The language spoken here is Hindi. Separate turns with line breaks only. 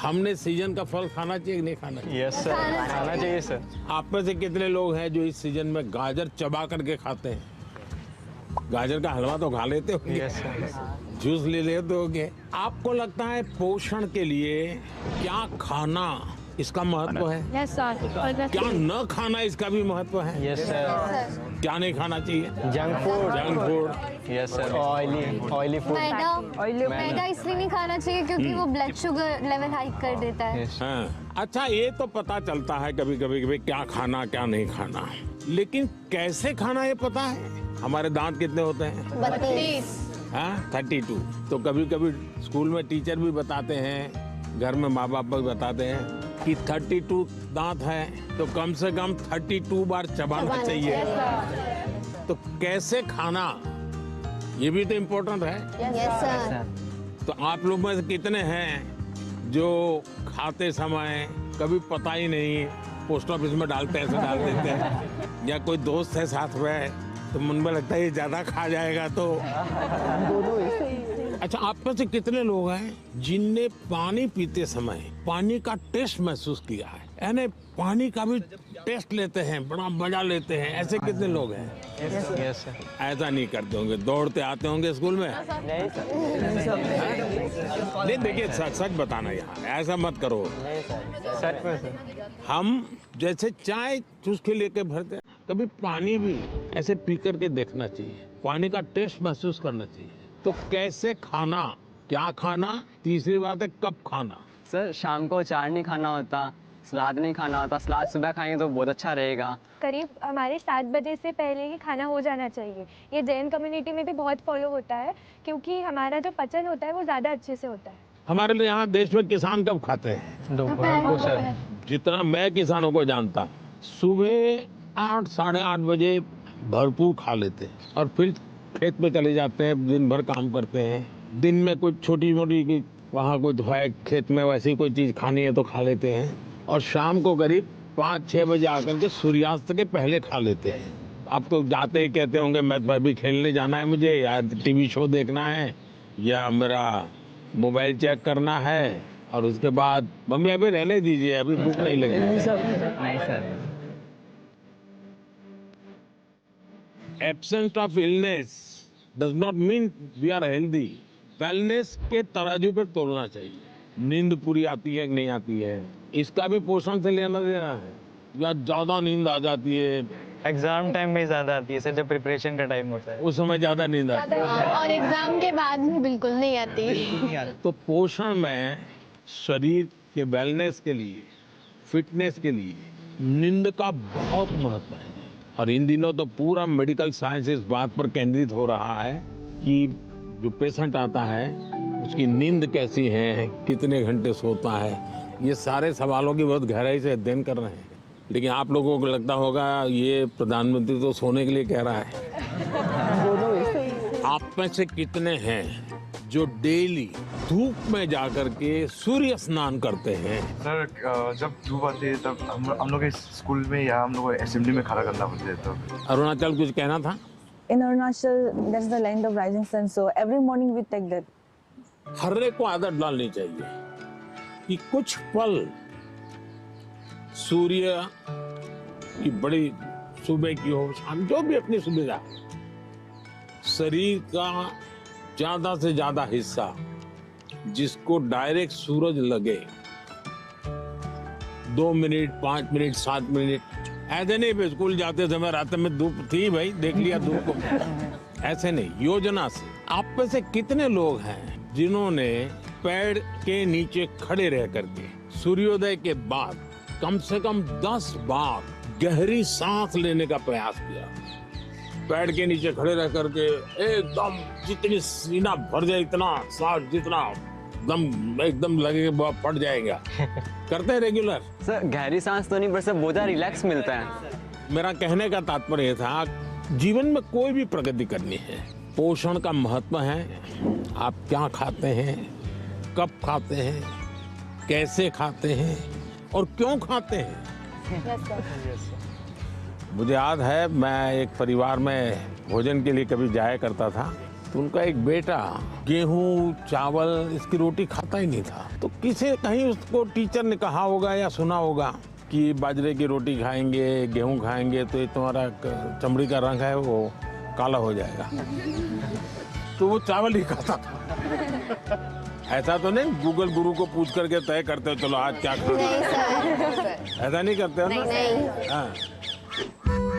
हमने सीजन का फल खाना चाहिए कि नहीं खाना चाहिए?
यस सर, खाना चाहिए सर।
आप में से कितने लोग हैं जो इस सीजन में गाजर चबा करके खाते हैं? गाजर का हलवा तो खा लेते होंगे,
यस सर।
जूस ले लेते होंगे। आपको लगता है पोषण के लिए क्या खाना इसका महत्व है?
Yes sir.
क्या न खाना इसका भी महत्व है?
Yes sir.
क्या नहीं खाना चाहिए?
Junk food. Yes sir. Oily food.
मैदा इसलिए नहीं खाना चाहिए क्योंकि वो ब्लड शुगर लेवल हाई कर देता है।
हाँ। अच्छा, ये तो पता चलता है कभी कभी कि क्या खाना क्या नहीं खाना, लेकिन कैसे खाना ये पता है? हमारे दांत कितने होते हैं?
32।
हाँ, 32। तो कभी कभी स्कूल में टीचर भी बताते हैं, घर में माँ बाप भी बताते हैं कि 32 दांत है तो कम से कम 32 बार चबाना चाहिए। तो कैसे खाना, ये भी तो इम्पोर्टेंट है।
Yes sir.
तो आप लोग में से कितने हैं जो खाते समय कभी पता ही नहीं, पोस्ट ऑफिस में डालते ऐसे डाल देते हैं, या कोई दोस्त है साथ में तो मन में लगता है ये ज्यादा खा जाएगा तो। अच्छा, आप में से कितने लोग हैं जिनने पानी पीते समय पानी का टेस्ट महसूस किया है? यानी पानी का भी टेस्ट लेते हैं, बड़ा मजा लेते हैं, ऐसे कितने लोग हैं?
Yes sir.
ऐसा नहीं करते होंगे, दौड़ते आते होंगे स्कूल में?
नहीं सर।
नहीं, देखिए सच सच बताना, यहाँ ऐसा मत करो।
सच में सर।
हम जैसे चाय चुस्की लेके भरते हैं, कभी पानी भी ऐसे पी करके देखना चाहिए, पानी का टेस्ट महसूस करना चाहिए। तो कैसे खाना, क्या खाना, तीसरी बात है कब खाना।
सर शाम को अचार नहीं खाना होता, सलाद नहीं खाना होता। सलाद सुबह खाएंगे तो बहुत अच्छा रहेगा।
करीब हमारे 7 बजे से पहले ही खाना हो जाना चाहिए। ये जैन कम्युनिटी में भी बहुत फॉलो होता है क्योंकि हमारा जो पचन होता है वो ज़्यादा अच्छे से होता है।
हमारे लिए यहाँ देश में किसान कब खाते हैं?
दोपहर को सर।
जितना मैं किसानों को जानता, सुबह 8 साढ़े 8 बजे भरपूर खा लेते हैं और फिर खेत में चले जाते हैं, दिन भर काम करते हैं। दिन में कुछ छोटी मोटी वहाँ कुछ है खेत में, वैसी कोई चीज़ खानी है तो खा लेते हैं, और शाम को करीब 5-6 बजे आकर के सूर्यास्त के पहले खा लेते हैं। आप तो जाते ही कहते होंगे मैं भी खेलने जाना है मुझे, या टीवी शो देखना है, या मेरा मोबाइल चेक करना है, और उसके बाद मम्मी अभी रहने दीजिए, अभी भूख नहीं लगी।
नहीं sir.
Absence of illness does not mean we are healthy. Wellness के तराजू पर तोलना चाहिए। नींद पूरी आती है कि नहीं आती है, इसका भी पोषण से लेना देना है। या ज्यादा नींद आ जाती है,
एग्जाम टाइम में ज्यादा आती है सर, जब प्रिपरेशन का टाइम होता है
उस समय ज्यादा नींद आती है,
और एग्जाम के बाद में बिल्कुल नहीं आती।
तो पोषण में शरीर के वेलनेस के लिए, फिटनेस के लिए नींद का बहुत महत्व है। और इन दिनों तो पूरा मेडिकल साइंस इस बात पर केंद्रित हो रहा है कि जो पेशेंट आता है उसकी नींद कैसी है, कितने घंटे सोता है, ये सारे सवालों की बहुत गहराई से अध्ययन कर रहे हैं। लेकिन आप लोगों को लगता होगा ये प्रधानमंत्री तो सोने के लिए कह रहा है। आप में से कितने हैं जो डेली धूप में जाकर के सूर्य स्नान करते हैं?
सर जब धूप आती है तब हम लोग स्कूल में या हम लोग असेंबली में खड़ा करना पड़ता है। तो
अरुणाचल कुछ कहना था?
In Arunachal, that's the land of rising sun. So every morning we take that.
हर एक को आदत डालनी चाहिए कि कुछ पल सूर्य की बड़ी सुबह की हो, शाम, जो भी अपनी सुविधा, शरीर का ज्यादा से ज्यादा हिस्सा जिसको डायरेक्ट सूरज लगे, 2 मिनट 5 मिनट 7 मिनट, ऐसे नहीं स्कूल जाते समय रात में धूप थी भाई देख लिया धूप को, ऐसे नहीं, योजना से। आप में से कितने लोग हैं जिन्होंने पेड़ के नीचे खड़े रह करके सूर्योदय के बाद कम से कम 10 बार गहरी सांस लेने का प्रयास किया? पेड़ के नीचे खड़े रह करके एकदम जितनी सीना भर जाए, इतना सांस जितना दम एकदम लगे फट जाएगा, करते हैं रेगुलर?
सर गहरी सांस तो नहीं, पर सर बहुत रिलैक्स मिलता है।
मेरा कहने का तात्पर्य था, जीवन में कोई भी प्रगति करनी है, पोषण का महत्व है। आप क्या खाते हैं, कब खाते हैं, कैसे खाते हैं और क्यों खाते हैं। मुझे याद है मैं एक परिवार में भोजन के लिए कभी जाया करता था, तो उनका एक बेटा गेहूं चावल इसकी रोटी खाता ही नहीं था। तो किसी कहीं उसको टीचर ने कहा होगा या सुना होगा कि बाजरे की रोटी खाएंगे, गेहूं खाएंगे तो ये तुम्हारा चमड़ी का रंग है वो काला हो जाएगा। तो वो चावल ही खाता था। ऐसा तो नहीं गूगल गुरु को पूछ करके तय करते हो चलो आज क्या खाना है।
नहीं सर
ऐसा नहीं करते हो ना?
नहीं।
हाँ